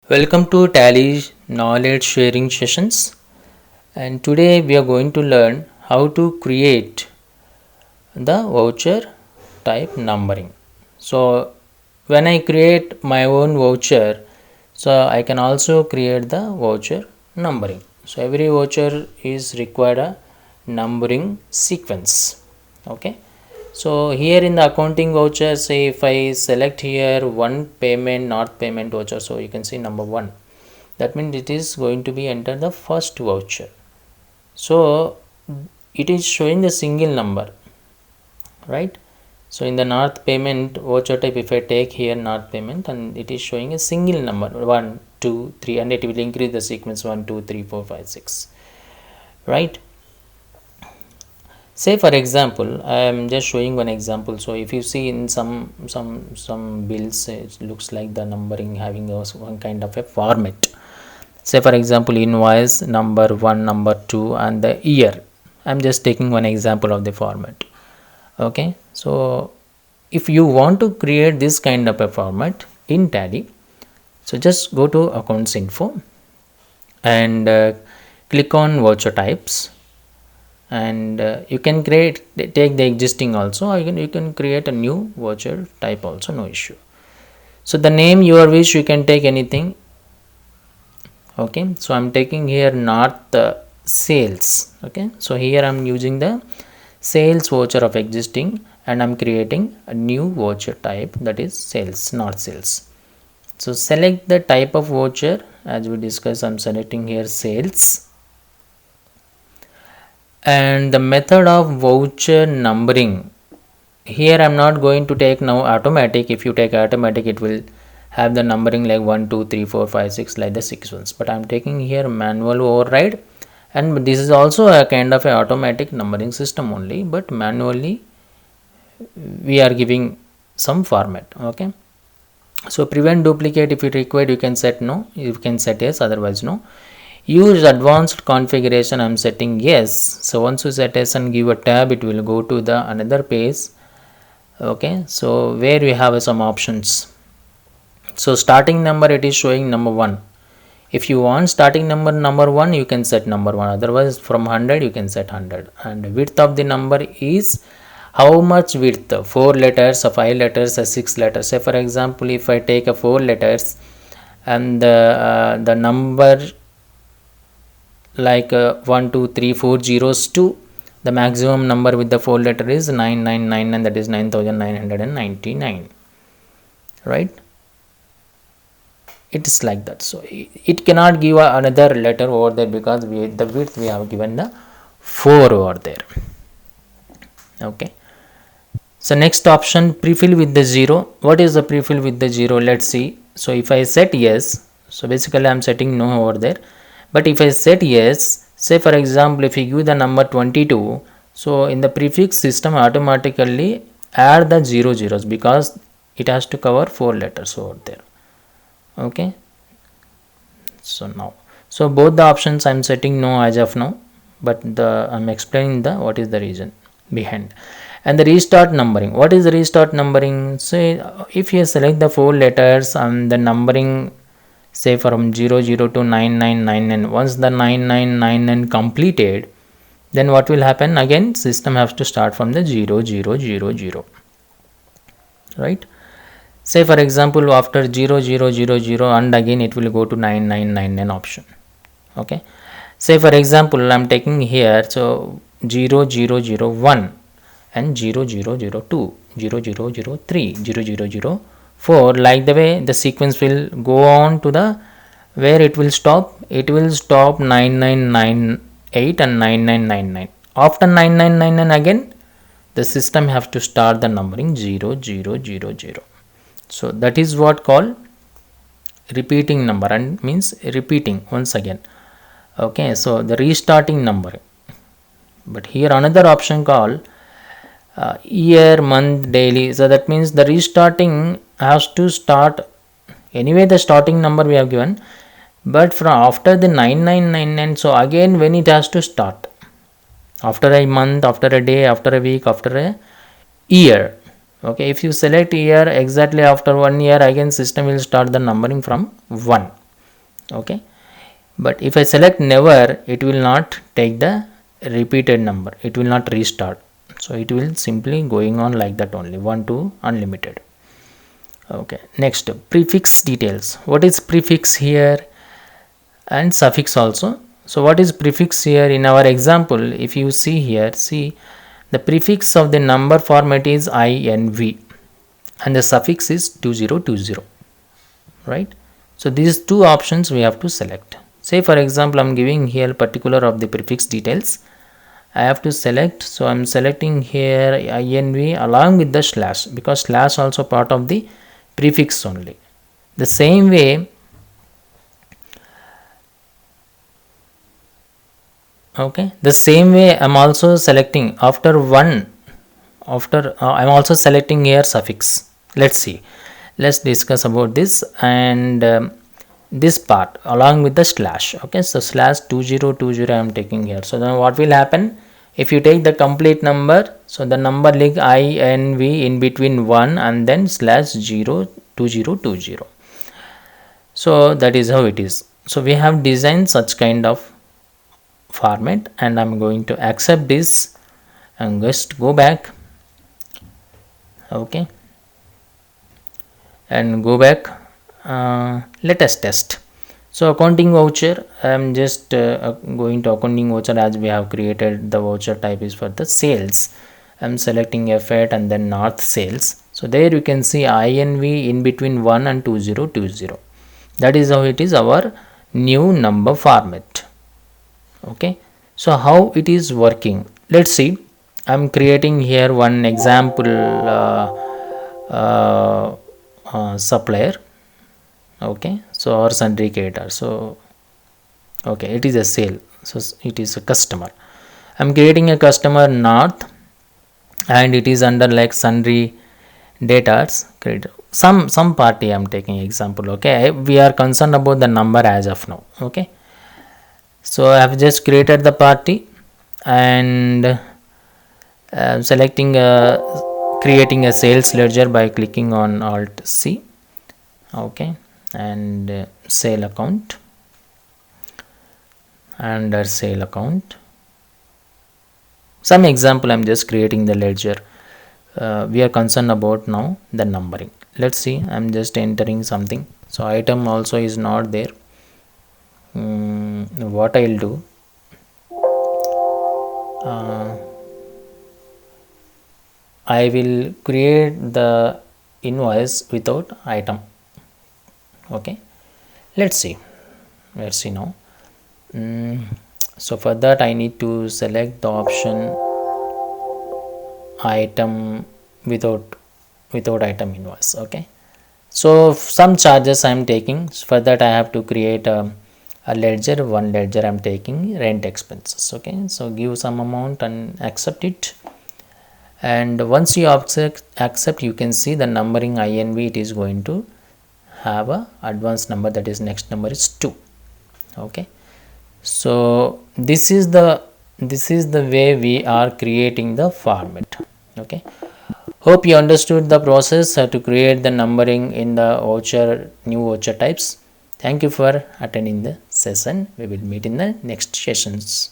Welcome to Tally knowledge sharing sessions, and today we are going to learn how to create the voucher type numbering. So when I create my own voucher, so I can also create the voucher numbering. So every voucher is required a numbering sequence. Okay. So here in the accounting voucher, say if I select here one payment, not payment voucher, so you can see number 1. That means it is going to be enter the first voucher. So it is showing the single number, right? So in the north payment voucher type, if I take here north payment, and it is showing a single number 1, 2, 3, and it will increase the sequence 1, 2, 3, 4, 5, 6, right? Say for example, I am just showing one example. So if you see in some bills, it looks like the numbering having one kind of a format. Say for example, invoice number 1, number 2, and the year. I'm just taking one example of the format. Okay, so if you want to create this kind of a format in Tally, so just go to accounts info and click on voucher types, and you can take the existing also, or you can create a new voucher type also, no issue. So the name your wish, you can take anything. Okay, so I'm taking here north sales. Okay, so here I'm using the sales voucher of existing, and I'm creating a new voucher type, that is sales, not sales. So select the type of voucher. As we discussed, I'm selecting here sales, and the method of voucher numbering, here I'm not going to take now automatic. If you take automatic, it will have the numbering like 1, 2, 3, 4, 5, 6, like the 6 ones, but I'm taking here manual override, and this is also a kind of a automatic numbering system only, but manually we are giving some format. Okay, so prevent duplicate, if it required you can set no, you can set yes, otherwise no. Use advanced configuration, I'm setting yes. So once you set yes and give a tab, it will go to the another page. Okay, so where we have some options. So starting number, it is showing number 1. If you want starting number 1, you can set number 1, otherwise from 100 you can set 100. And width of the number is how much width, 4 letters, 5 letters, 6 letters. Say for example, if I take a 4 letters and the number like 1, 2, 3, 4 zeros to the maximum number with the 4 letter is 9999, that is 9999, right? It is like that. So it cannot give another letter over there, because the width we have given the 4 over there. Okay, so next option, prefill with the 0. What is the prefill with the 0? Let's see. So if I set yes, so basically I'm setting no over there, but if I set yes, say for example, if you give the number 22, so in the prefix system automatically add the 0 zeros, because it has to cover 4 letters over there. Okay, so now, so both the options I'm setting no as of now, but I'm explaining the what is the reason behind. And the restart numbering, what is the restart numbering? Say if you select the 4 letters and the numbering, say from 00 to 9999, once the 9999 completed, then what will happen? Again system has to start from the 0000, right? Say for example, after 0000, and again it will go to 9999 option. Okay, say for example, I'm taking here, so 0001 and 0002, 0003, 0004, like the way the sequence will go on to the where it will stop. It will stop 9998 and 9999. After 9999 again the system have to start the numbering 0000. So that is what called repeating number, and means repeating once again. Okay, so the restarting number. But here another option called year, month, daily. So that means the restarting has to start anyway, the starting number we have given, but from after the 9999, so again when it has to start after a month, after a day, after a week, after a year. Okay, if you select year, exactly after 1 year again system will start the numbering from 1. Okay, but if I select never, it will not take the repeated number, it will not restart, so it will simply going on like that only, 1 to unlimited. Okay, next, prefix details. What is prefix here? And suffix also. So what is prefix here? In our example, if you see here, see the prefix of the number format is INV and the suffix is 2020, right? So these two options we have to select. Say for example, I'm giving here particular of the prefix details, I have to select, so I'm selecting here INV along with the slash, because slash also part of the prefix only. The same way, okay, the same way I'm also selecting after one, after I'm also selecting here suffix. Let's see, let's discuss about this, and this part along with the slash. Okay, so slash 2020 I'm taking here. So then what will happen if you take the complete number? So the number like INV in between 1 and then slash 0 2020. So that is how it is. So we have designed such kind of format, and I'm going to accept this and just go back. Okay, and go back. Let us test. So accounting voucher, I am just going to accounting voucher, as we have created the voucher type is for the sales. I am selecting F8 and then North Sales. So there you can see INV in between 1 and 2020. That is how it is, our new number format. Okay, so how it is working, let's see. I'm creating here one example supplier. Okay, so or sundry creator. So okay, it is a sale, so it is a customer. I'm creating a customer North, and it is under like sundry datas creator. Some party I'm taking example. Okay, we are concerned about the number as of now. Okay, so I have just created the party, and selecting creating a sales ledger by clicking on Alt C. Okay, and sale account, under sale account, some example I'm just creating the ledger. We are concerned about now the numbering. Let's see, I'm just entering something. So item also is not there. What I'll do, I will create the invoice without item. Okay, let's see now. So for that I need to select the option item without item invoice. Okay, so some charges I am taking. For that I have to create a ledger. One ledger I am taking rent expenses. Okay, so give some amount and accept it, and once you accept, you can see the numbering INV, it is going to have a advanced number, that is next number is 2. Okay, so this is the way we are creating the format. Okay, hope you understood the process to create the numbering in the voucher, new voucher types. Thank you for attending the session. We will meet in the next sessions.